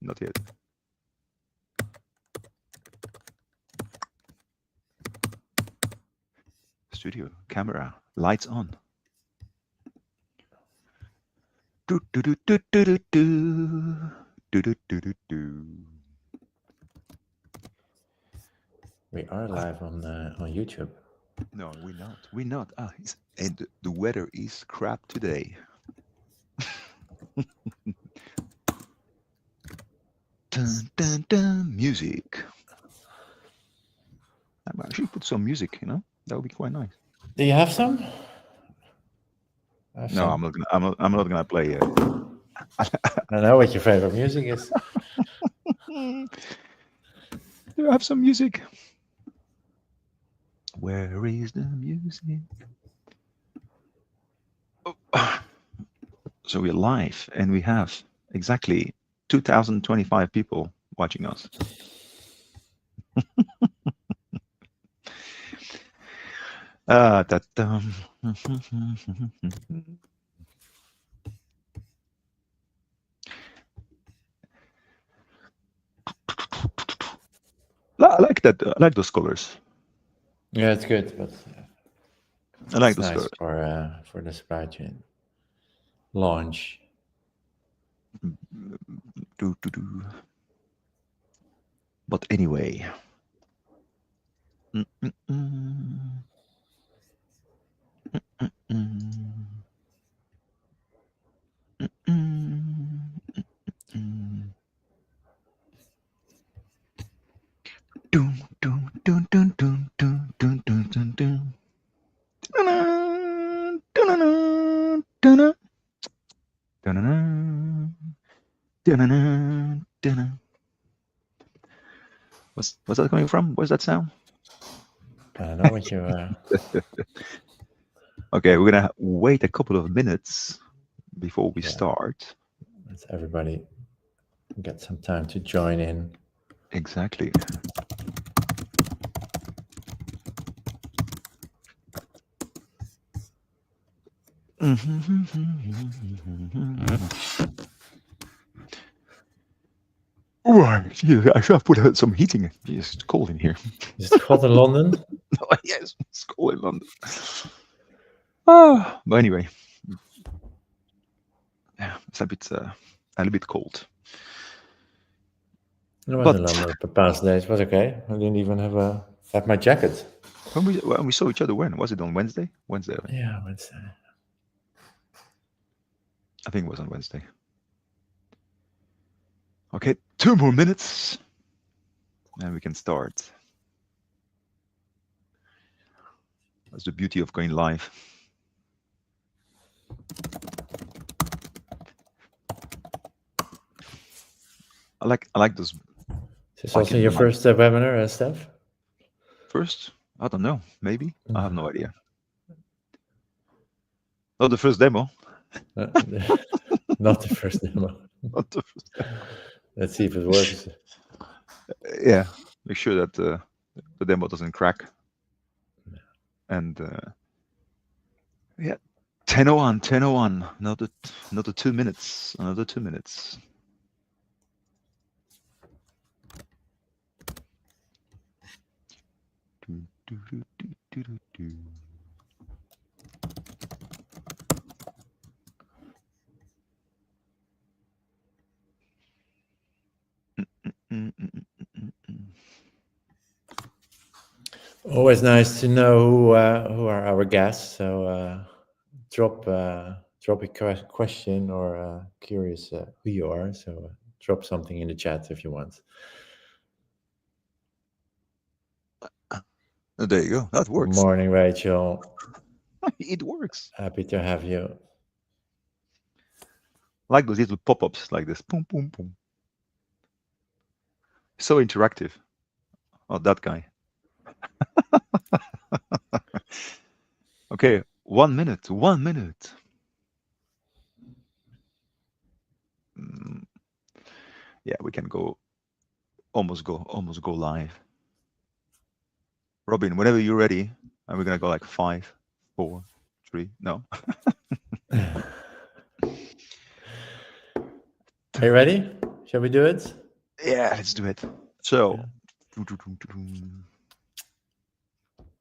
not yet. Studio, camera, lights on. Do do do do do do do do do do do do. We are live on YouTube. No, we're not. We're not. And the weather is crap today. Dun, dun, dun, music. I actually put some music. That would be quite nice. Do you have some? No, I'm not gonna play it. I know what your favorite music is. Do I have some music? Where is the music? Oh. So we're live, and we have exactly 2,025 people watching us. I like that. I like those colors. Yeah, it's good, but I like it's those nice colors for the supply chain launch. But anyway. What's that coming from? What's that sound? I don't know what you. Okay, we're gonna wait a couple of minutes before we start. Let's everybody get some time to join in. Exactly. Oh, I should have put some heating. It's cold in here. Is it cold in London? Yes, it's cold in London. But anyway, yeah, it's a little bit cold. It was in London the past days. It was okay. I didn't even have my jacket. When we saw each other, when was it? On Wednesday? Wednesday. Yeah, Wednesday. I think it was on Wednesday. Okay, 2 more minutes, and we can start. That's the beauty of going live. I like those. Is this also your first webinar, Steph? First? I don't know. Maybe. I have no idea. Not the first demo. Not the first demo. Not the first demo. Let's see if it works. Yeah, make sure that the demo doesn't crack. And yeah, 10:01. Another 2 minutes. Another 2 minutes. Always nice to know who are our guests. So drop a question or curious who you are. So drop something in the chat if you want. There you go. That works. Good morning, Rachel. It works. Happy to have you. Like those little pop-ups like this. Boom, boom, boom. So interactive. Oh, that guy. Okay, 1 minute. 1 minute. Yeah, we can almost go live. Robin, whenever you're ready, and we're gonna go like 5, 4, 3. No. Are you ready? Shall we do it? Yeah, let's do it. So,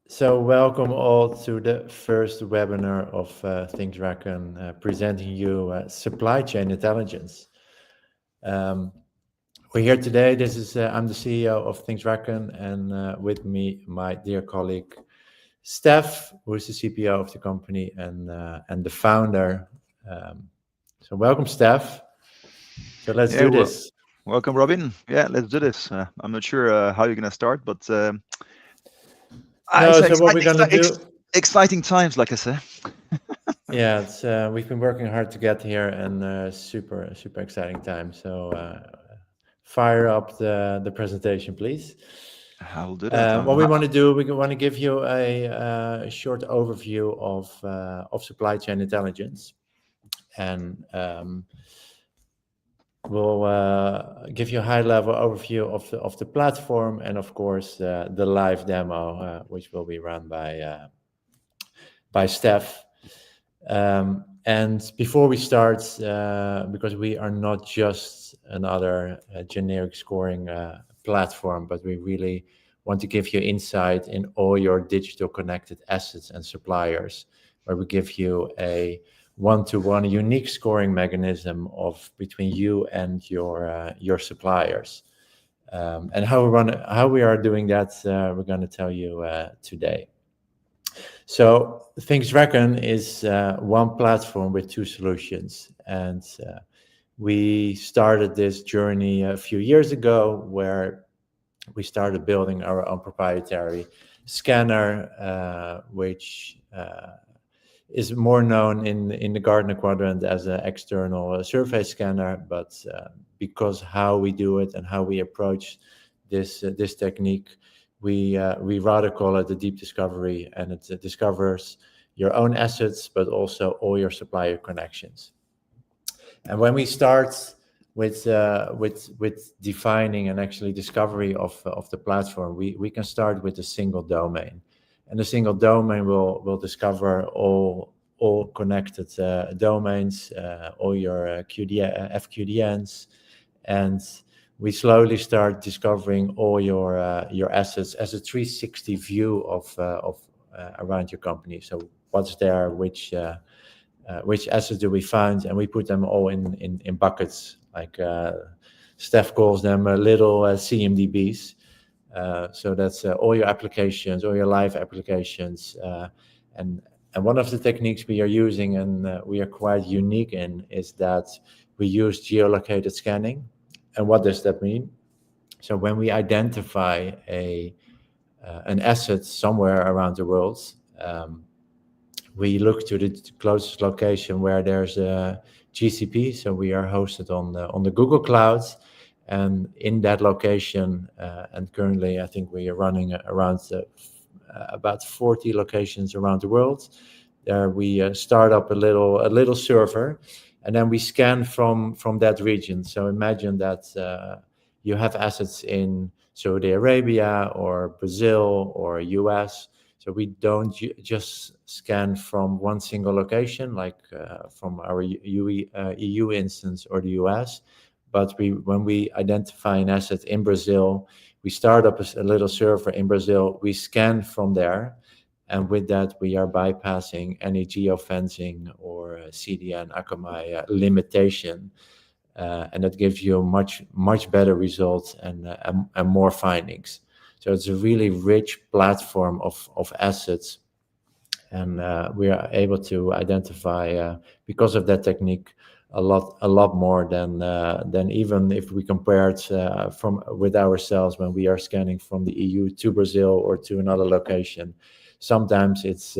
So welcome all to the first webinar of Things Reckon, presenting you supply chain intelligence. We're here today. I'm the CEO of Things Reckon, and with me, my dear colleague Steph, who is the CPO of the company and the founder. So welcome, Steph. So let's do this. Welcome, Robin. Yeah, let's do this. I'm not sure how you're gonna start, but what we're gonna do? Exciting times, like I say. Yeah, it's we've been working hard to get here, and super exciting time. So fire up the presentation, please. I'll do that. What we want to do, we want to give you a short overview of supply chain intelligence, and we'll give you a high-level overview of the platform, and of course the live demo, which will be run by Steph. And before we start, because we are not just another generic scoring platform, but we really want to give you insight in all your digital connected assets and suppliers, where we give you a one-to-one unique scoring mechanism between you and your suppliers. And how we are doing that, we're going to tell you today. So Things Reckon is one platform with two solutions, and we started this journey a few years ago, where we started building our own proprietary scanner, which is more known in the Gartner quadrant as an external survey scanner, but because how we do it and how we approach this technique, we rather call it a deep discovery, and it discovers your own assets, but also all your supplier connections. And when we start with defining and actually discovery of the platform, we can start with a single domain, and a single domain will discover all connected domains, all your FQDNs, and we slowly start discovering all your assets as a 360 view of around your company. So what's there, which assets do we find, and we put them all in buckets, like Steph calls them little CMDBs. So that's all your applications, all your live applications, and one of the techniques we are using, and we are quite unique in, is that we use geolocated scanning. And what does that mean? So when we identify an asset somewhere around the world, we look to the closest location where there's a GCP. So we are hosted on the Google Cloud, and in that location, and currently I think we are running around about 40 locations around the world. There we start up a little server, and then we scan from that region. So imagine that you have assets in Saudi Arabia or Brazil or US. So we don't just scan from one single location, like from our EU instance or the US, but when we identify an asset in Brazil, we start up a little server in Brazil, we scan from there, and with that we are bypassing any geofencing or CDN Akamai limitation, and that gives you much better results and more findings. So it's a really rich platform of assets, and we are able to identify because of that technique a lot more than even if we compare it with ourselves when we are scanning from the EU to Brazil or to another location. Sometimes it's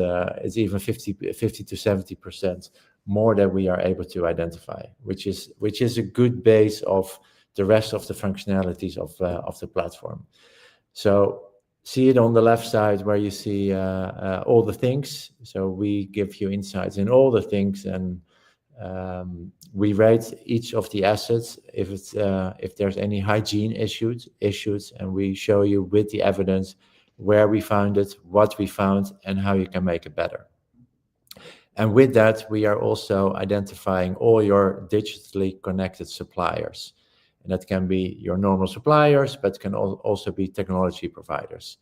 even 50 to 70% more that we are able to identify, which is a good base of the rest of the functionalities of the platform. So see it on the left side where you see all the things. So we give you insights in all the things, and we rate each of the assets if there's any hygiene issues, and we show you with the evidence where we found it, what we found, and how you can make it better. And with that, we are also identifying all your digitally connected suppliers. and that can be your normal suppliers, but can also be technology providers.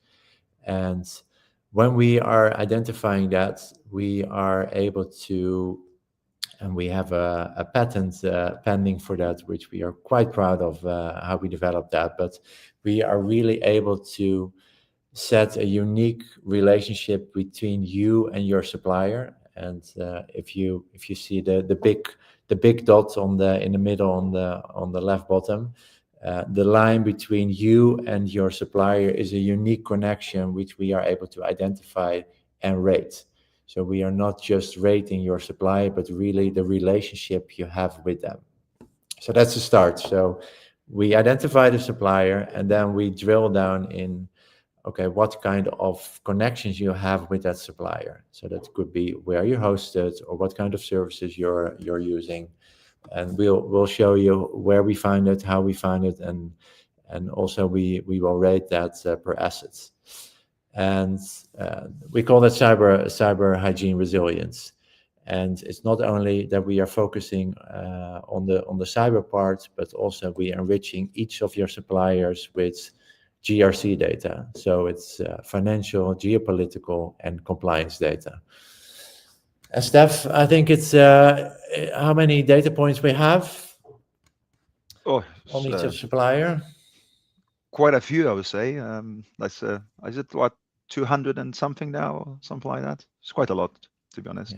And when we are identifying that, we are able to, and we have a patent pending for that, which we are quite proud of how we developed that, but we are really able to set a unique relationship between you and your supplier. And if you see the big dot in the middle on the left bottom, the line between you and your supplier is a unique connection which we are able to identify and rate. So we are not just rating your supplier, but really the relationship you have with them. So that's the start. So we identify the supplier, and then we drill down in, okay, what kind of connections you have with that supplier. So that could be where you're hosted or what kind of services you're using. And we'll show you where we find it, how we find it, and also we will rate that per assets. And we call that cyber hygiene resilience. And it's not only that we are focusing on the cyber part, but also we are enriching each of your suppliers with GRC data. So it's financial, geopolitical, and compliance data. Steph, I think it's how many data points we have on each supplier? Quite a few, I would say. That's is it what, 200 and something now, or something like that? It's quite a lot, to be honest.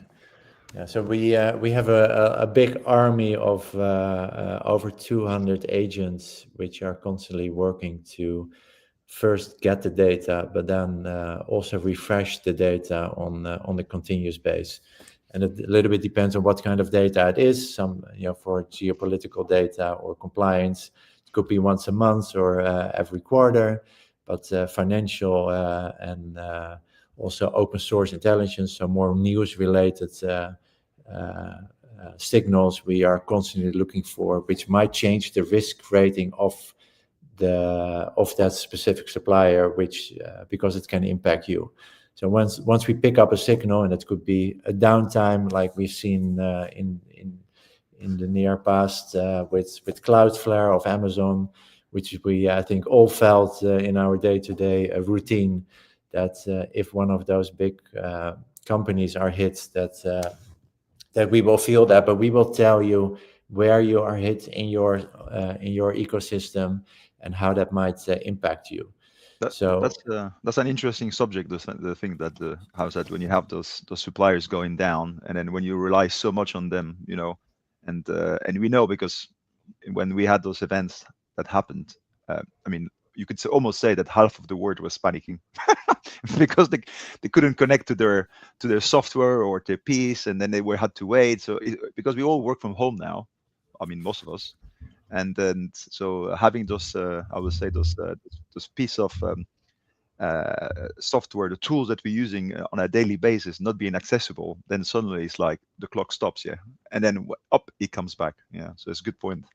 Yeah. So we have a big army of over 200 agents which are constantly working to first get the data, but then also refresh the data on the continuous base. And it a little bit depends on what kind of data it is. Some, for geopolitical data or compliance, it could be once a month or every quarter. But financial and also open source intelligence, so more news related signals we are constantly looking for, which might change the risk rating of that specific supplier, which because it can impact you. So once we pick up a signal, and it could be a downtime like we've seen in the near past with Cloudflare of Amazon, which we I think all felt in our day-to-day routine, that if one of those big companies are hit, that we will feel that, but we will tell you where you are hit in your ecosystem and how that might impact you. That's an interesting subject. The thing that how that when you have those suppliers going down, and then when you rely so much on them, and we know, because when we had those events that happened, I mean, you could almost say that half of the world was panicking because they couldn't connect to their software or their piece, and then they had to wait. So because we all work from home now, I mean, most of us. And then so having those I would say those piece of software, the tools that we're using on a daily basis, not being accessible, then suddenly it's like the clock stops, and then up it comes back. So it's a good point.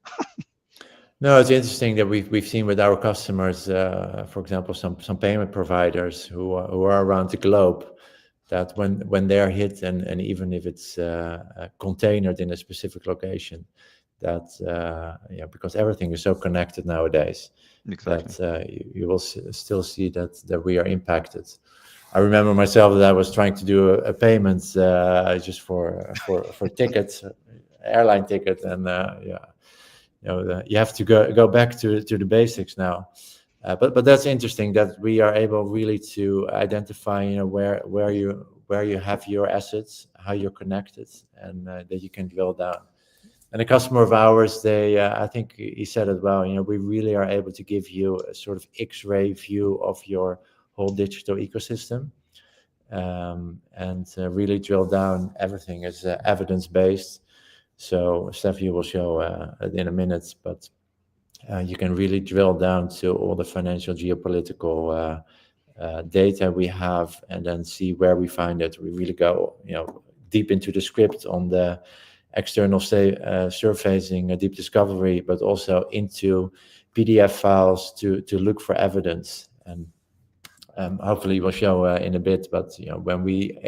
No, it's interesting that we've seen with our customers, for example, some payment providers who are around the globe, that when they're hit, and even if it's containered in a specific location, that because everything is so connected nowadays, exactly, that you will still see that we are impacted. I remember myself that I was trying to do a payment just for tickets, airline ticket, and you have to go back to the basics now. But that's interesting that we are able really to identify where you have your assets, how you're connected, and that you can drill down. And a customer of ours, I think he said it well, we really are able to give you a sort of X-ray view of your whole digital ecosystem, and really drill down. Everything is evidence-based. So Steph, you will show in a minute, but you can really drill down to all the financial geopolitical data we have, and then see where we find it. We really go deep into the script on the external surfacing, deep discovery, but also into PDF files to look for evidence. And hopefully we'll show in a bit, but when we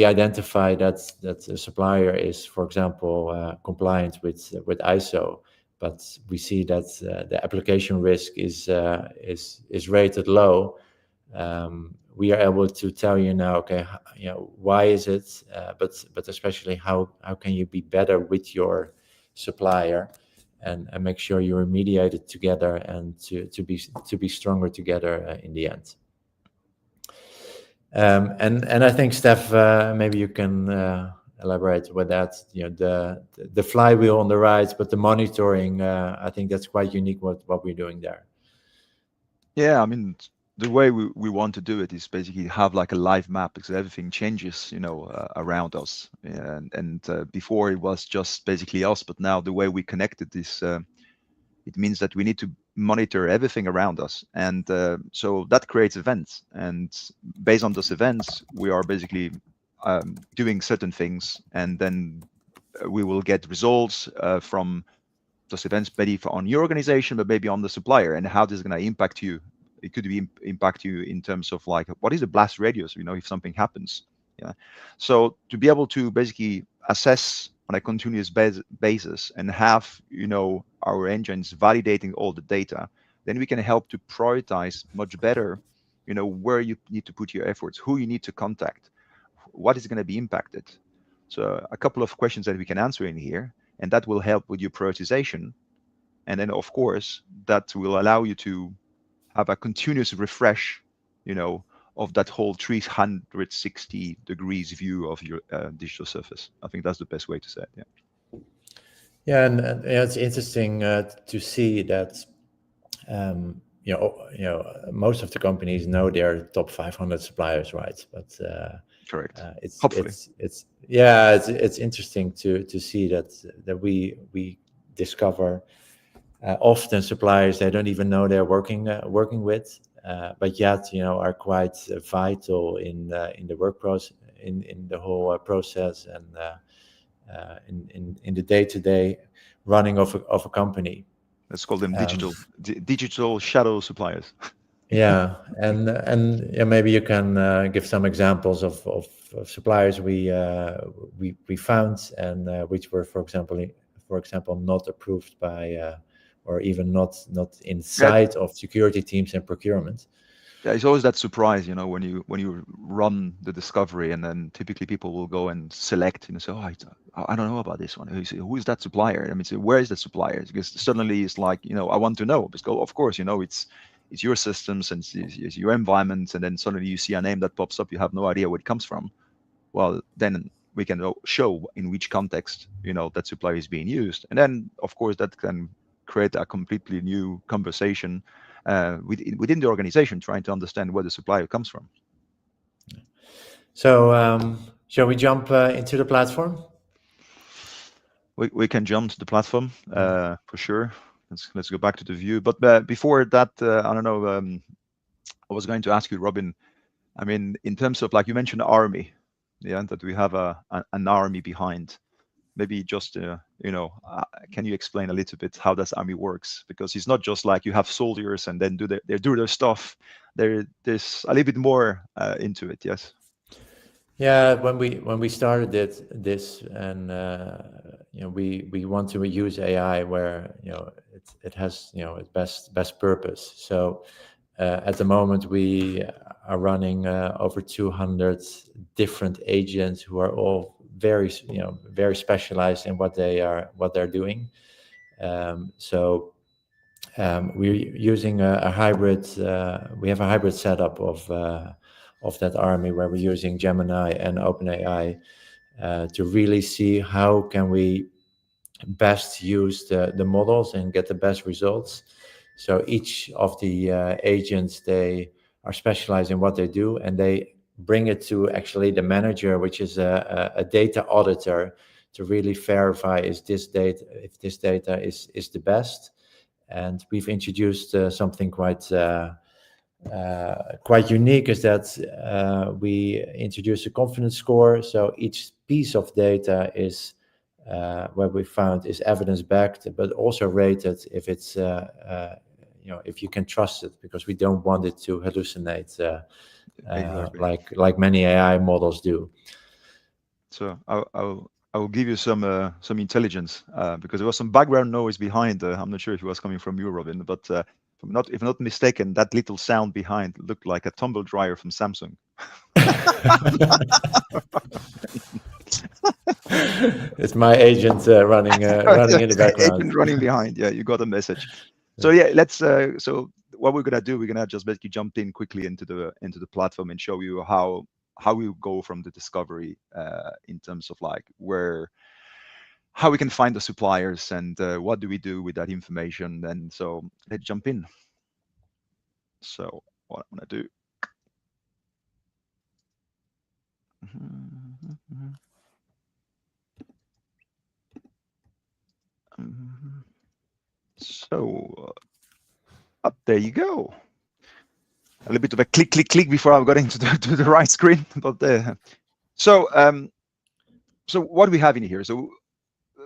identify that a supplier is, for example, compliant with ISO, but we see that the application risk is rated low. We are able to tell you now, okay, why is it, but especially how can you be better with your supplier, and make sure you remediate it together, and to be stronger together in the end. And I think, Steph, maybe you can elaborate with that. The flywheel on the right, but the monitoring, I think that's quite unique what we're doing there. Yeah, I mean, the way we want to do it is basically have like a live map, because everything changes, around us. And before it was just basically us, but now the way we connected is, it means that we need to monitor everything around us. And so that creates events. And based on those events, we are basically doing certain things. And then we will get results from those events, maybe on your organization, but maybe on the supplier, and how this is going to impact you. It could be impact you in terms of like, what is the blast radius, if something happens. Yeah. So to be able to basically assess on a continuous basis and have, our engines validating all the data, then we can help to prioritize much better, where you need to put your efforts, who you need to contact, what is going to be impacted. So a couple of questions that we can answer in here, and that will help with your prioritization. And then, of course, that will allow you to have a continuous refresh, of that whole 360 degrees view of your digital surface. I think that's the best way to say it. Yeah. Yeah, and it's interesting to see that most of the companies know their top 500 suppliers, right? But correct. Hopefully. It's interesting to see that we discover often suppliers they don't even know they're working with, but yet are quite vital in the work process, in the whole process, and in the day-to-day running of a company. Let's call them digital shadow suppliers. Yeah, and maybe you can give some examples of suppliers we found, and which were, for example, not approved by or even not inside of security teams and procurement. Yeah, it's always that surprise, when you run the discovery, and then typically people will go and select, say, oh, I don't know about this one. Who is that supplier? I mean, where is that supplier? Because suddenly it's like, I want to know. Because of course, it's your systems and it's your environment, and then suddenly you see a name that pops up, you have no idea where it comes from. Well, then we can show in which context, that supplier is being used. And then, of course, that can create a completely new conversation within the organization, trying to understand where the supplier comes from. So shall we jump into the platform? We can jump to the platform for sure. Let's go back to the view. But before that, I don't know. I was going to ask you, Robin. I mean, in terms of, like you mentioned, army, that we have an army behind. Maybe just can you explain a little bit how this army works? Because it's not just like you have soldiers and then they do their stuff. There's a little bit more into it. Yes. Yeah, when we started this, and we want to use AI where it has its best purpose. So at the moment we are running over 200 different agents who are all very specialized in what they're doing. So we're using a hybrid. We have a hybrid setup of that army where we're using Gemini and OpenAI to really see how can we best use the models and get the best results. So each of the agents, they are specialized in what they do, and they bring it to actually the manager, which is a data auditor, to really verify if this data is the best. And we've introduced something quite unique, is that we introduced a confidence score. So each piece of data is where we found is evidence backed, but also rated if it's if you can trust it, because we don't want it to hallucinate Exactly. like many AI models do. So I'll I will give you some intelligence because there was some background noise behind. I'm not sure if it was coming from you, Robin, but if not mistaken, that little sound behind looked like a tumble dryer from Samsung. It's my agent running in the background. Agent running behind. Yeah, you got a message. So yeah, let's. So what we're gonna do, we're gonna just basically jump in quickly into the platform and show you how we go from the discovery in terms of like where how we can find the suppliers and what do we do with that information. And so let's jump in. So what I'm gonna do. So up there you go. A little bit of a click, click, click before I got into to the right screen. But so so what do we have in here? So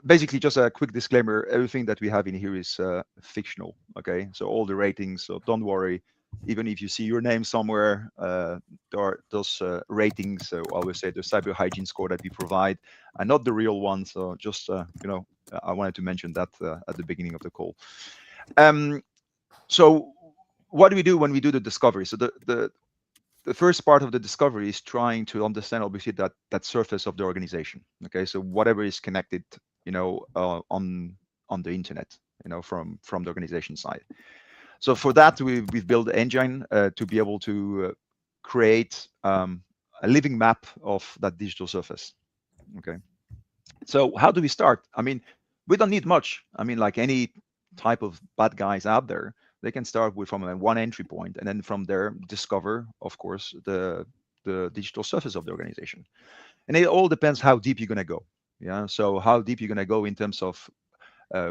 basically, just a quick disclaimer: everything that we have in here is fictional. Okay, so all the ratings. So don't worry. Even if you see your name somewhere, there are those ratings. So I always say the cyber hygiene score that we provide are not the real ones. So just I wanted to mention that at the beginning of the call. So what do we do when we do the discovery? So the first part of the discovery is trying to understand obviously that surface of the organization. Okay, so whatever is connected, on the internet, from the organization side. So for that, we've built an engine to be able to create a living map of that digital surface. Okay, so how do we start? I mean, we don't need much. I mean, like any type of bad guys out there, they can start with from a one entry point, and then from there discover, of course, the digital surface of the organization. And it all depends how deep you're gonna go. Yeah. So how deep you're gonna go in terms of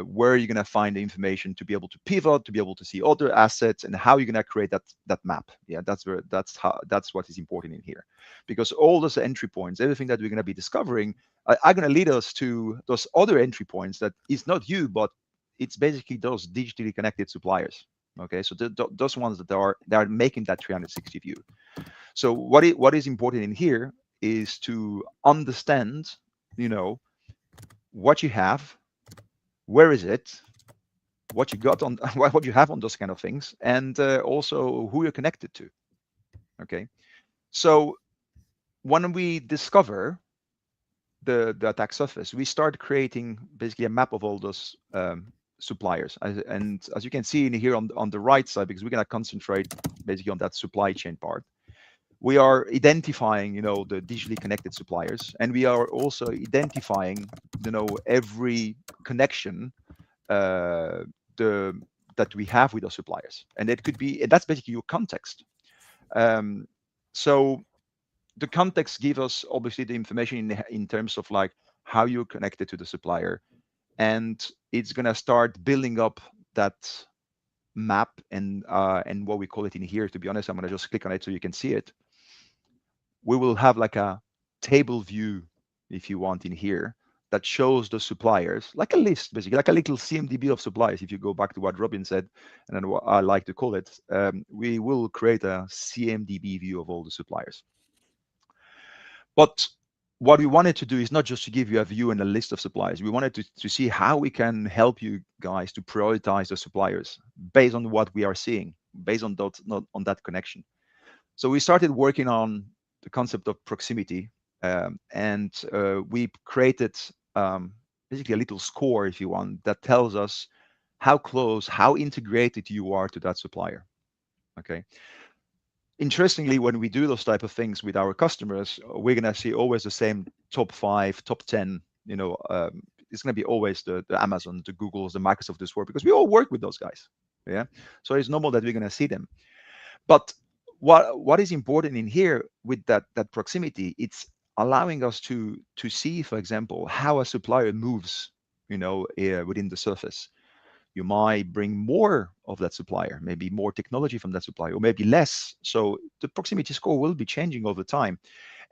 where you're going to find the information to be able to pivot, to be able to see other assets, and how you're going to create that map. Yeah, that's what is important in here, because all those entry points, everything that we're going to be discovering, are going to lead us to those other entry points that is not you, but it's basically those digitally connected suppliers. Okay, so those ones that are making that 360 view. So what is important in here is to understand, what you have, where is it, what you got on what you have on those kind of things, and also who you're connected to. Okay, so when we discover the attack surface, we start creating basically a map of all those suppliers. And as you can see in here on the right side, because we're going to concentrate basically on that supply chain part, we are identifying the digitally connected suppliers, and we are also identifying every connection uh, the that we have with our suppliers, and that's basically your context. So the context gives us obviously the information in terms of like how you're connected to the supplier, and it's gonna start building up that map, and what we call it in here. To be honest, I'm gonna just click on it so you can see it. We will have like a table view, if you want, in here that shows the suppliers, like a list, basically, like a little CMDB of suppliers. If you go back to what Robin said, and then what I like to call it, we will create a CMDB view of all the suppliers. But what we wanted to do is not just to give you a view and a list of suppliers. We wanted to see how we can help you guys to prioritize the suppliers based on what we are seeing, based on that connection. So we started working on the concept of proximity, and we created basically a little score, if you want, that tells us how close, how integrated you are to that supplier. Okay. Interestingly, when we do those type of things with our customers, we're gonna see always the same top 5, top 10. It's gonna be always the Amazon, the Googles, the Microsoft this world, because we all work with those guys. Yeah. So it's normal that we're gonna see them. But what is important in here with that proximity, it's allowing us to see, for example, how a supplier moves, within the surface. You might bring more of that supplier, maybe more technology from that supplier, or maybe less. So the proximity score will be changing over time.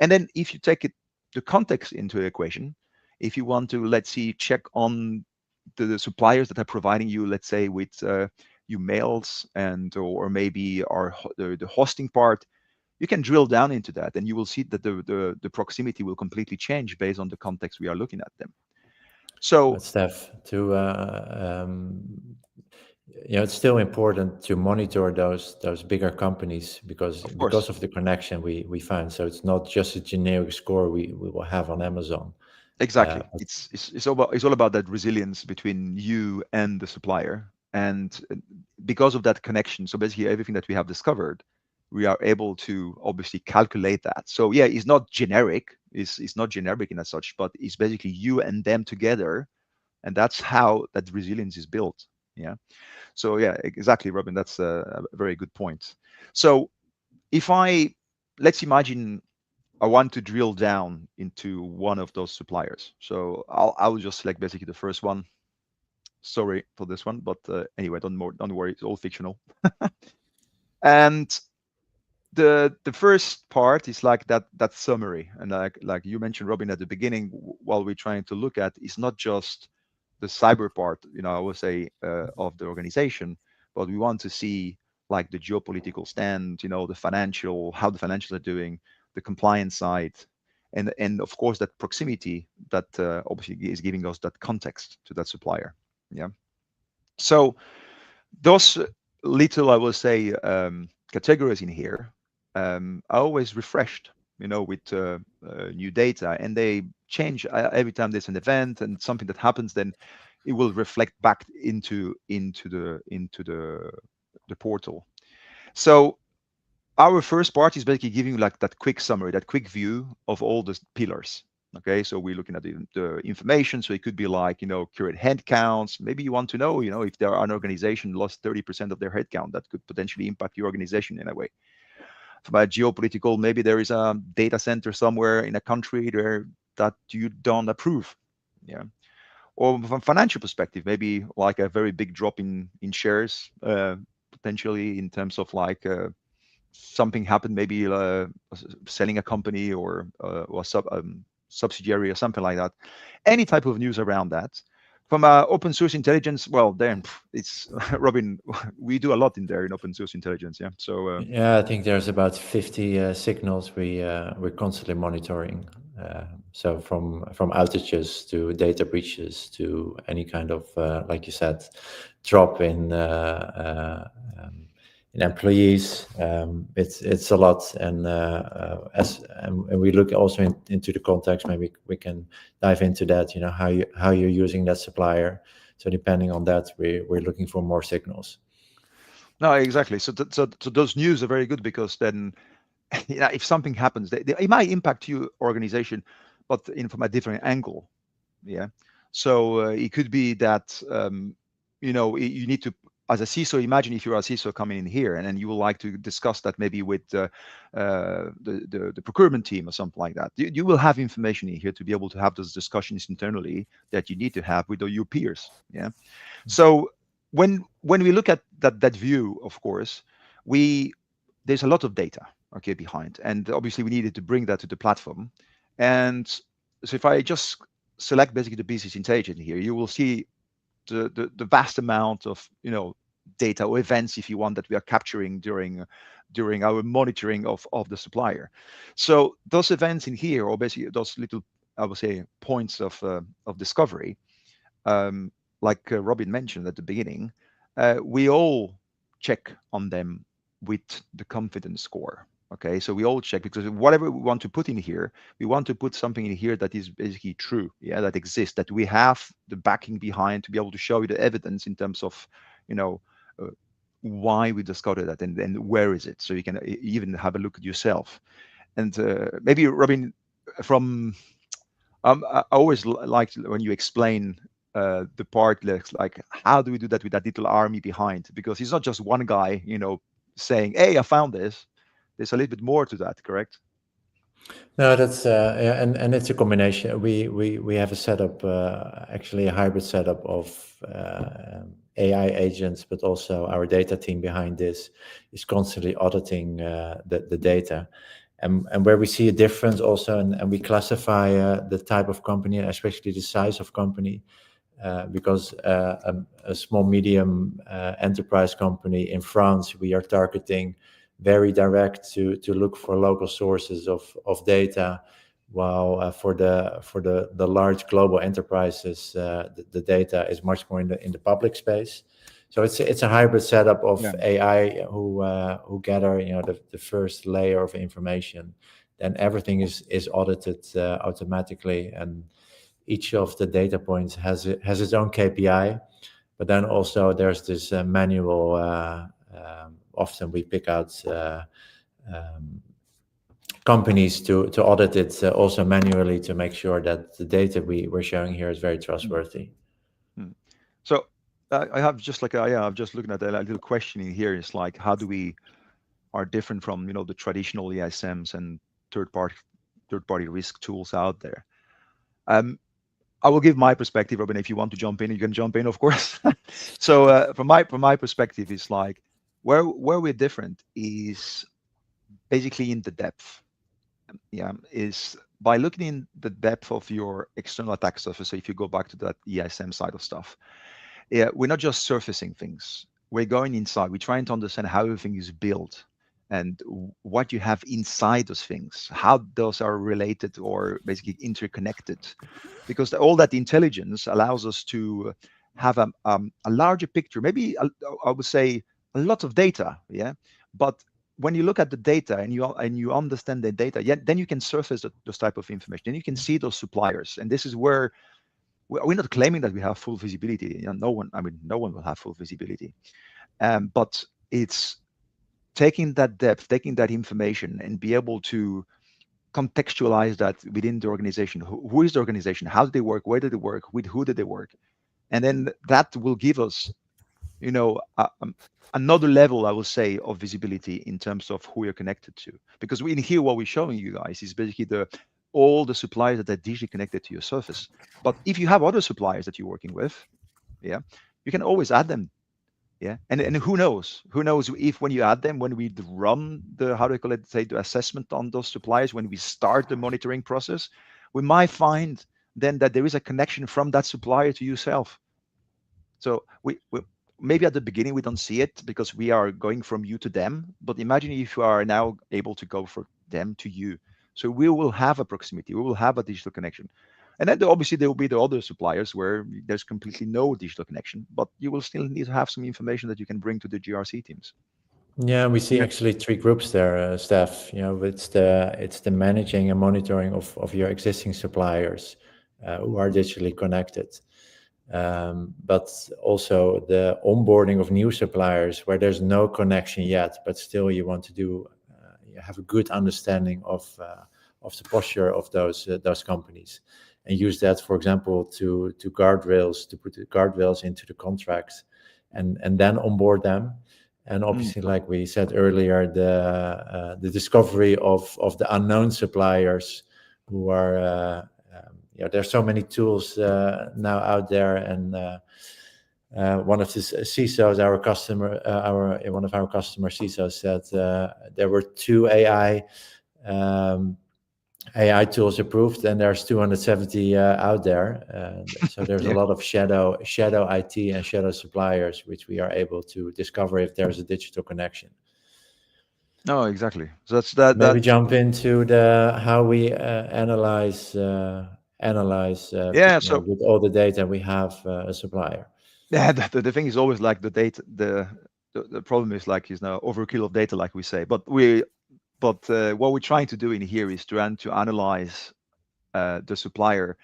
And then if you take the context into the equation, if you want to, let's see, check on the suppliers that are providing you, let's say, with you mails and or maybe the hosting part, you can drill down into that, and you will see that the proximity will completely change based on the context we are looking at them. So, But Steph, it's still important to monitor those bigger companies because of course, of the connection we find. So it's not just a generic score we will have on Amazon. exactly. It's all about that resilience between you and the supplier, and because of that connection. So basically, everything that we have discovered, we are able to obviously calculate that. So yeah, it's not generic. It's not generic in as such, but it's basically you and them together, and that's how that resilience is built. Yeah. So yeah, exactly, Robin. That's a very good point. So if let's imagine I want to drill down into one of those suppliers. So I'll just select basically the first one. Sorry for this one, but anyway, don't worry, it's all fictional. And the first part is like that summary, and like you mentioned, Robin, at the beginning, while we're trying to look at, is not just the cyber part, I would say, of the organization, but we want to see like the geopolitical stand, the financial, how the financials are doing, the compliance side, and of course that proximity that obviously is giving us that context to that supplier. Yeah. So those little, I will say, categories in here are always refreshed, with new data, and they change every time there's an event and something that happens. Then it will reflect back into the portal. So our first part is basically giving you like that quick summary, that quick view of all the pillars. Okay, so we're looking at the information. So it could be like, current head counts. Maybe you want to know, if there are an organization lost 30% of their headcount, that could potentially impact your organization in a way. From a geopolitical, maybe there is a data center somewhere in a country there that you don't approve. Yeah. Or from a financial perspective, maybe like a very big drop in shares, potentially in terms of like something happened, maybe selling a company or subsidiary or something like that. Any type of news around that. From open source intelligence, well, then it's Robin. We do a lot in there in open source intelligence. Yeah. So Yeah, I think there's about 50 signals we're constantly monitoring. So from outages to data breaches to any kind of, like you said, drop in employees. It's a lot, and and we look also into the context. Maybe we can dive into that. How you're using that supplier. So depending on that, we're looking for more signals. no, exactly. So those news are very good because then, if something happens, it might impact your organization, but from a different angle. Yeah. So it could be that you need to, as a CISO, imagine if you're a CISO coming in here and then you would like to discuss that maybe with the procurement team or something like that. You will have information in here to be able to have those discussions internally that you need to have with your peers. Yeah. So when we look at that view, of course, there's a lot of data, okay, behind, and obviously we needed to bring that to the platform. And so if I just select basically the business intelligence here, you will see the vast amount of data or events, if you want, that we are capturing during our monitoring of the supplier. So those events in here, or basically those little, I would say, points of discovery, like Robin mentioned at the beginning, we all check on them with the confidence score. Okay, so we all check, because whatever we want to put in here, we want to put something in here that is basically true, yeah, that exists, that we have the backing behind to be able to show you the evidence in terms of, why we discovered that, and where is it, so you can even have a look at yourself. And maybe Robin, from I always like when you explain the part, like how do we do that with that little army behind, because it's not just one guy, saying, hey, I found this. There's a little bit more to that, correct? No, that's yeah, and it's a combination. We have a setup, actually a hybrid setup of AI agents, but also our data team behind this is constantly auditing the data, and where we see a difference also, and we classify the type of company, especially the size of company, because a small medium enterprise company in France, we are targeting very direct to look for local sources of data, while for the large global enterprises, the data is much more in the public space. So it's a hybrid setup of Yeah. AI who gather the first layer of information, then everything is audited automatically, and each of the data points has its own KPI. But then also there's this manual. Often we pick out companies to audit it also manually to make sure that the data we're showing here is very trustworthy. So I have just like I'm just looking at a little questioning here. It's like, how do we are different from the traditional ESMs and third party risk tools out there? I will give my perspective, Robin. If you want to jump in, you can jump in, of course. So from my perspective, it's like where we're different is basically in the depth. Yeah, is by looking in the depth of your external attack surface. So if you go back to that ESM side of stuff, yeah, we're not just surfacing things. We're going inside. We're trying to understand how everything is built and what you have inside those things, how those are related or basically interconnected, because all that intelligence allows us to have a larger picture. Maybe I would say a lot of data, yeah. But when you look at the data and you understand the data, yeah, then you can surface those type of information. Then you can see those suppliers, and this is where we're not claiming that we have full visibility. No one will have full visibility. But it's taking that depth, taking that information, and be able to contextualize that within the organization. Who is the organization? How do they work? Where do they work? With who do they work? And then that will give us, another level, I will say, of visibility in terms of who you're connected to. Because in here, what we're showing you guys is basically all the suppliers that are digitally connected to your surface. But if you have other suppliers that you're working with, yeah, you can always add them. Yeah, and who knows? Who knows if when you add them, when we run the how do I call it, say, the assessment on those suppliers, when we start the monitoring process, we might find then that there is a connection from that supplier to yourself. So we maybe at the beginning we don't see it because we are going from you to them. But imagine if you are now able to go from them to you. So we will have a proximity. We will have a digital connection. And then obviously there will be the other suppliers where there's completely no digital connection, but you will still need to have some information that you can bring to the GRC teams. Yeah, we see Yeah. actually three groups there, Steph. It's the managing and monitoring of your existing suppliers who are digitally connected, but also the onboarding of new suppliers where there's no connection yet, but still you want to you have a good understanding of the posture of those companies, and use that, for example, to put the guardrails into the contracts, and then onboard them. And obviously, like we said earlier, the discovery of the unknown suppliers who are, there's so many tools now out there. And one of the CISOs, one of our customer CISOs said there were 2 AI tools approved, and there's 270 out there. So there's a lot of shadow IT and shadow suppliers, which we are able to discover if there's a digital connection. No, exactly. So that's that. Maybe jump into how we analyze So with all the data we have a supplier. yeah, the thing is always like the data. The problem is like is now overkill of data, like we say. But what we're trying to do in here is to analyze the supplier.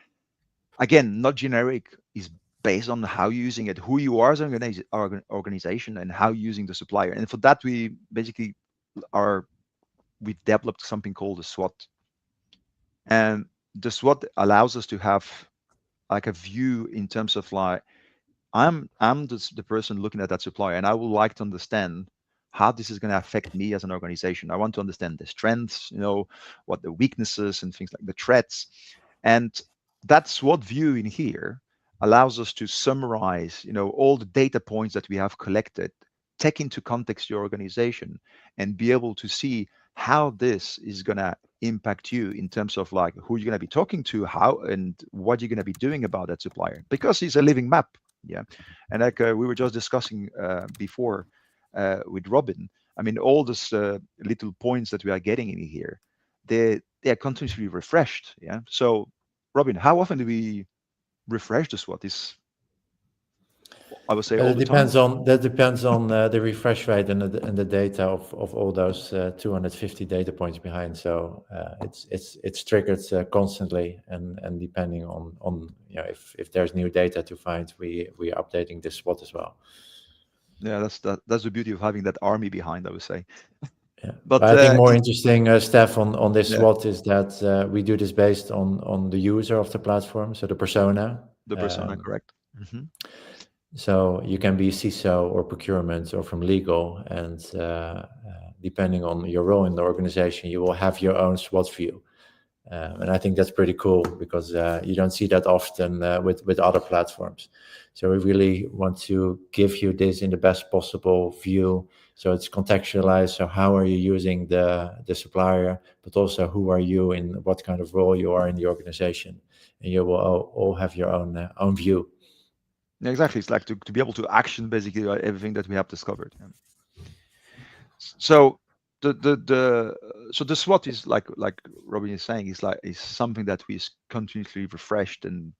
Again, not generic, is based on how you're using it, who you are as an organization, and how you're using the supplier. And for that, we've developed something called a SWOT. And the SWOT allows us to have like a view in terms of like, I'm the person looking at that supplier, and I would like to understand how this is going to affect me as an organization. I want to understand the strengths, what the weaknesses and things like the threats. And that SWOT view in here allows us to summarize, all the data points that we have collected, take into context your organization, and be able to see how this is going to impact you in terms of like who you're going to be talking to, how and what you're going to be doing about that supplier, because it's a living map. Yeah. And like we were just discussing before with Robin, I mean, all those little points that we are getting in here, they are continuously refreshed. Yeah. So, Robin, how often do we refresh the SWOT? Is, I would say, all That the time. depends on the refresh rate and the data of all those 250 data points behind. So it's triggered constantly, and depending on if there's new data to find, we are updating this SWOT as well. Yeah, that's the beauty of having that army behind, I would say. Yeah. But But I think more interesting, Steph, on this yeah, SWOT is that we do this based on the user of the platform, so the persona. the persona, correct. Hmm. So you can be CISO or procurement or from legal, and depending on your role in the organization, you will have your own SWOT view. And I think that's pretty cool because you don't see that often with other platforms. So we really want to give you this in the best possible view. So it's contextualized. So how are you using the supplier, but also who are you in what kind of role you are in the organization, and you will all have your own view. Yeah, exactly. It's like to be able to action basically everything that we have discovered. Yeah. So the SWOT is like Robin is saying, is something that is continuously refreshed, and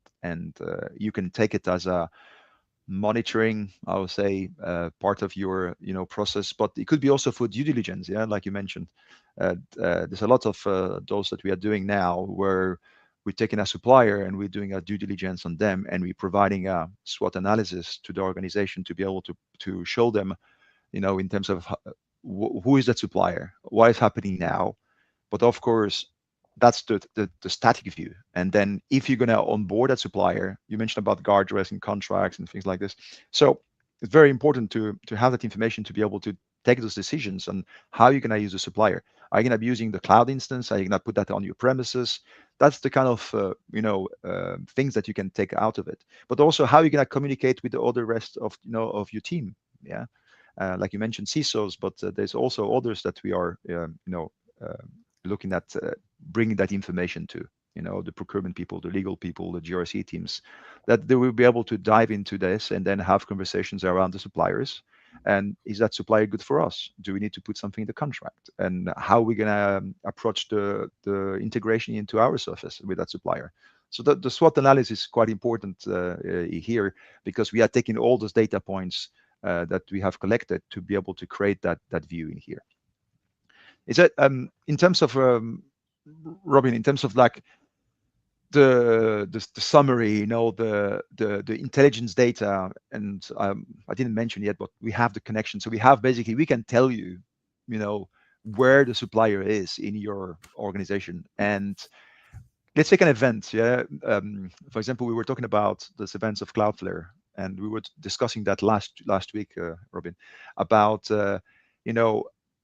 you can take it as a monitoring, I would say, part of your process, but it could be also for due diligence. Yeah, like you mentioned, there's a lot of those that we are doing now where we're taking a supplier and we're doing a due diligence on them, and we're providing a SWOT analysis to the organization to be able to show them, in terms of who is that supplier, what is happening now. But of course, that's the static view. And then if you're going to onboard that supplier, you mentioned about guardrails and contracts and things like this. So it's very important to have that information to be able to take those decisions on how you're going to use the supplier. Are you going to be using the cloud instance? Are you going to put that on your premises? That's the kind of things that you can take out of it. But also how you're going to communicate with the other rest of of your team. Yeah, like you mentioned CISOs, but there's also others that we are uh, looking at bringing that information to, the procurement people, the legal people, the GRC teams, that they will be able to dive into this and then have conversations around the suppliers. And is that supplier good for us? Do we need to put something in the contract? And how are we going to approach the integration into our surface with that supplier? So the SWOT analysis is quite important here, because we are taking all those data points that we have collected to be able to create that view in here. Is that in terms of Robin, in terms of like the summary, the intelligence data, and I didn't mention yet, but we have the connection. So we have basically, we can tell you, where the supplier is in your organization. And let's take an event. Yeah. For example, we were talking about these events of Cloudflare, and we were discussing that last week, Robin, about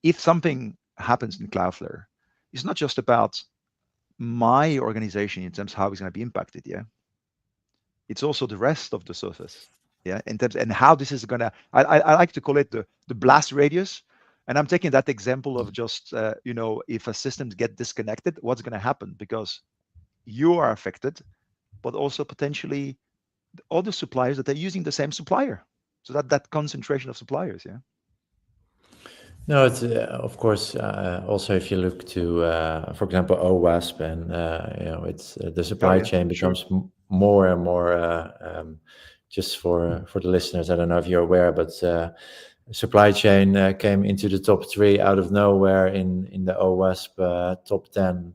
if something happens in Cloudflare, it's not just about my organization in terms of how it's going to be impacted. Yeah, it's also the rest of the surface. Yeah, in terms and how this is gonna. I like to call it the blast radius. And I'm taking that example of just if a system get disconnected, what's going to happen, because you are affected, but also potentially other suppliers that are using the same supplier. So that concentration of suppliers. Yeah. No, it's of course also if you look to, for example, OWASP, and it's the Oh supply yeah, chain sure. becomes more and more. Just for the listeners, I don't know if you're aware, but supply chain came into the top 3 out of nowhere in the OWASP top 10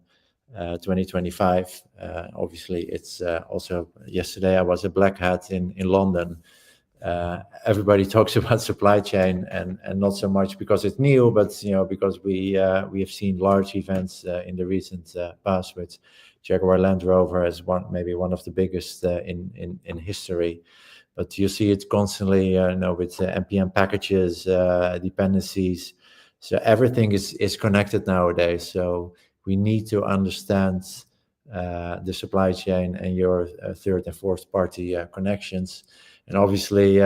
2025. Obviously, it's also yesterday I was a black hat in London. Everybody talks about supply chain, and not so much because it's new, but because we have seen large events in the recent past with Jaguar Land Rover as maybe one of the biggest in history. But you see it constantly, with npm packages, dependencies. So everything is connected nowadays. So we need to understand the supply chain and your third and fourth party connections. And obviously,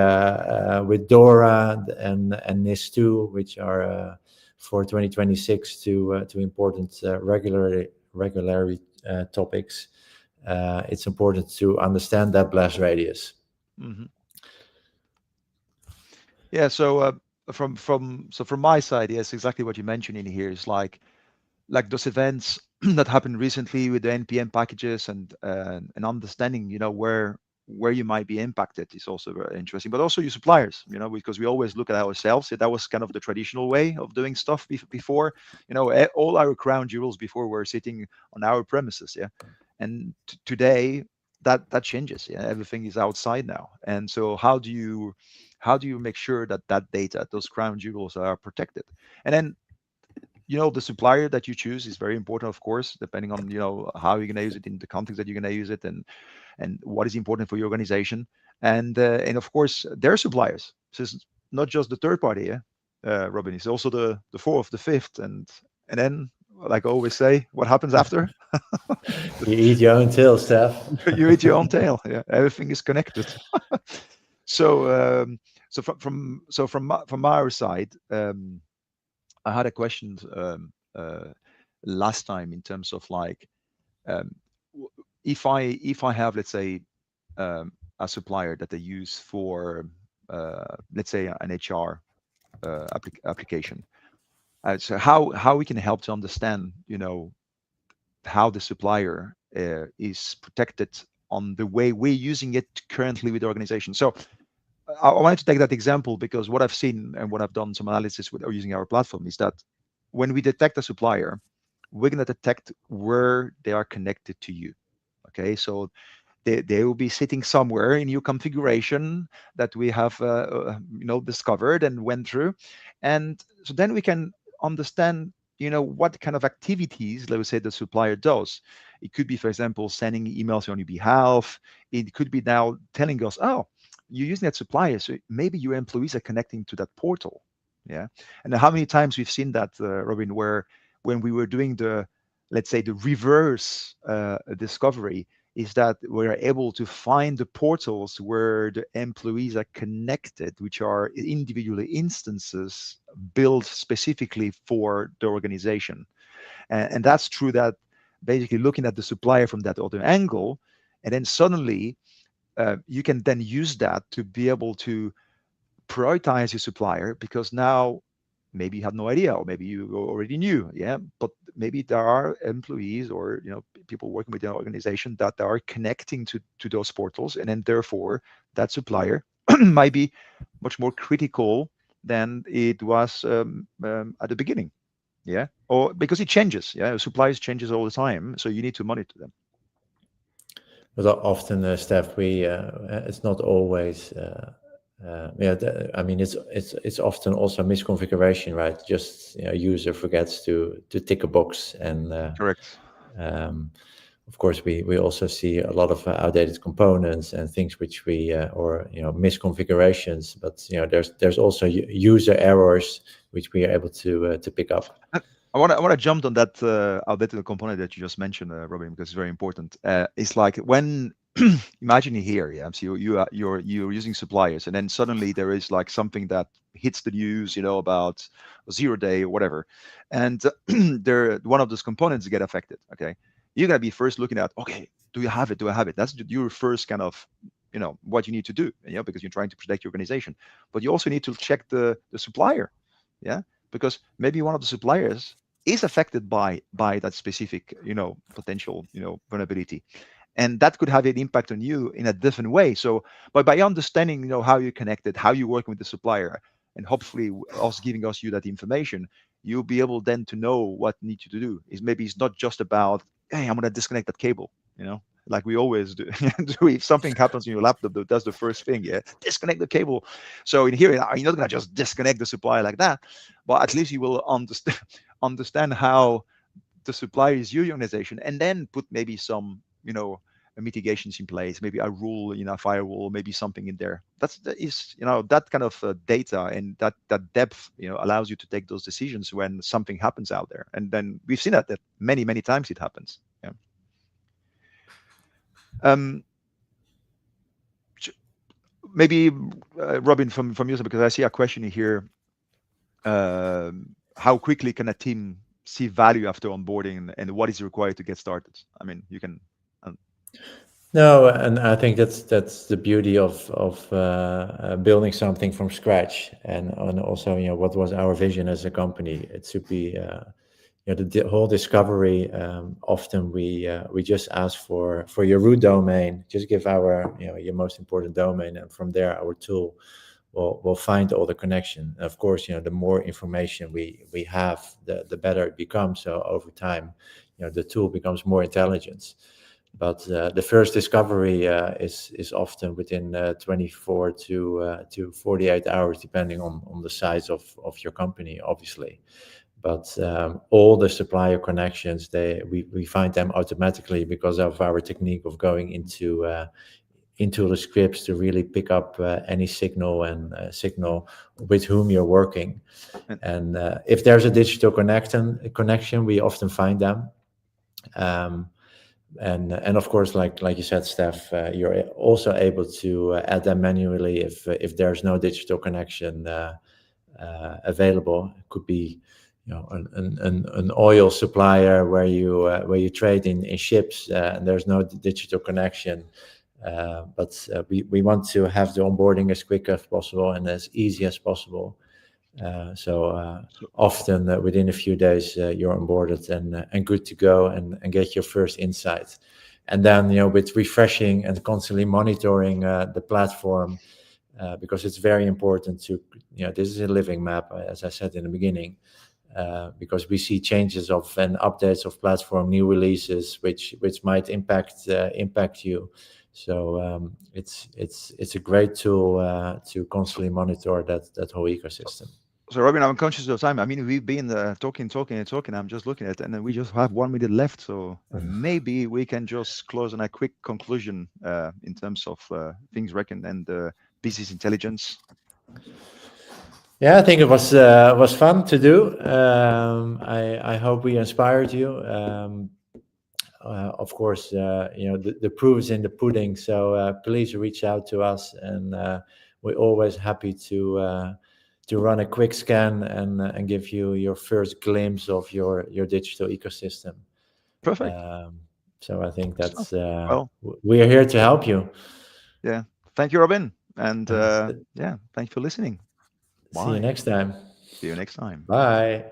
with DORA and NIS2, which are for 2026 to important regulatory topics, it's important to understand that blast radius. Hmm. Yeah. So from my side, yes, exactly what you mentioned in here is like those events that happened recently with the npm packages and understanding, where you might be impacted is also very interesting, but also your suppliers, because we always look at ourselves. That was kind of the traditional way of doing stuff before. All our crown jewels before were sitting on our premises, yeah. And today that changes, yeah. Everything is outside now. And so how do you make sure that that data, those crown jewels, are protected? And then, the supplier that you choose is very important, of course, depending on, how you're going to use it, in the context that you're going to use it, and what is important for your organization. And of course their suppliers. So it's not just the third party, yeah, Robin. It's also the fourth, the fifth, and then, like I always say, what happens after? You eat your own tail, Steph. You eat your own tail. Yeah, everything is connected. So from our side, I had a question last time in terms of like, um, if I have, let's say, a supplier that they use for, let's say, an HR application. So how we can help to understand, how the supplier is protected on the way we're using it currently with the organization. So I wanted to take that example because what I've seen and what I've done some analysis with using our platform is that when we detect a supplier, we're going to detect where they are connected to you. Okay, so they will be sitting somewhere in your configuration that we have discovered and went through. And so then we can understand, what kind of activities, let's say, the supplier does. It could be, for example, sending emails on your behalf. It could be now telling us, oh, you're using that supplier, so maybe your employees are connecting to that portal. Yeah. And how many times we've seen that, Robin, where when we were doing the, let's say, the reverse discovery, is that we're able to find the portals where the employees are connected, which are individual instances built specifically for the organization. And that's true, that basically looking at the supplier from that other angle, and then suddenly you can then use that to be able to prioritize your supplier, because now maybe you had no idea, or maybe you already knew, yeah, but maybe there are employees or people working with the organization that are connecting to those portals, and then therefore that supplier might be much more critical than it was at the beginning, yeah, or because it changes, yeah, suppliers changes all the time, so you need to monitor them. But often, Steph, it's not always. I mean, it's often also misconfiguration, right? Just user forgets to tick a box, and Correct. um, of course, we also see a lot of outdated components and things which we or misconfigurations. But there's also user errors which we are able to pick up. I want to jump on that outdated component that you just mentioned, Robin, because it's very important. It's like when imagine here, yeah. So you're using suppliers, and then suddenly there is like something that hits the news, about 0 day or whatever, and there one of those components get affected. Okay, you're gonna be first looking at, okay, do you have it? Do I have it? That's your first kind of, what you need to do, because you're trying to protect your organization, but you also need to check the supplier, yeah, because maybe one of the suppliers is affected by that specific, potential, vulnerability, and that could have an impact on you in a different way. So but by understanding, how you're connected, how you're working with the supplier, and hopefully us giving us you that information, you'll be able then to know what need you to do. Is maybe it's not just about, hey, I'm going to disconnect that cable, like we always do. If something happens in your laptop, that's the first thing, yeah, disconnect the cable. So in here, you're not going to just disconnect the supplier like that, but at least you will understand how the supplier is your organization, and then put maybe some, mitigations in place, maybe a rule, a firewall, maybe something in there. That is, that kind of data, and that depth, allows you to take those decisions when something happens out there. And then we've seen that many times it happens. Yeah. Um, maybe Robin, from you, because I see a question here. How quickly can a team see value after onboarding, and what is required to get started? I mean, you can. Um, No, and I think that's the beauty of building something from scratch, and also, what was our vision as a company? It should be, the whole discovery. Often we just ask for your root domain. Just give our, your most important domain, and from there our tool will find all the connection. And of course, the more information we have, the better it becomes. So over time, the tool becomes more intelligent. But the first discovery is often within 24 to 48 hours, depending on the size of your company, obviously. But all the supplier connections, we find them automatically because of our technique of going into the scripts to really pick up any signal and signal with whom you're working. And And if there's a digital connection, we often find them. Um, and of course, like you said, Steph, you're also able to add them manually if there's no digital connection available. It could be, an oil supplier where you trade in ships, and there's no digital connection. But we want to have the onboarding as quick as possible and as easy as possible. So so, often within a few days you're onboarded and good to go, and get your first insight. And then, with refreshing and constantly monitoring the platform, because it's very important to, this is a living map, as I said in the beginning, because we see changes of and updates of platform, new releases, which might impact you. So it's a great tool to so constantly monitor that whole ecosystem. So Robin, I'm conscious of time. I mean, we've been talking. I'm just looking at it, and then we just have 1 minute left. So maybe we can just close on a quick conclusion in terms of things reckoned and business intelligence. Yeah, I think it was fun to do. I hope we inspired you. Of course, the proof is in the pudding. So please reach out to us, and we're always happy to run a quick scan and give you your first glimpse of your digital ecosystem. Perfect. So I think Good stuff. that's Well, we are here to help you. yeah. Thank you, Robin, and Uh, yeah, thanks for listening. See you Bye. next time. See you next time. Bye.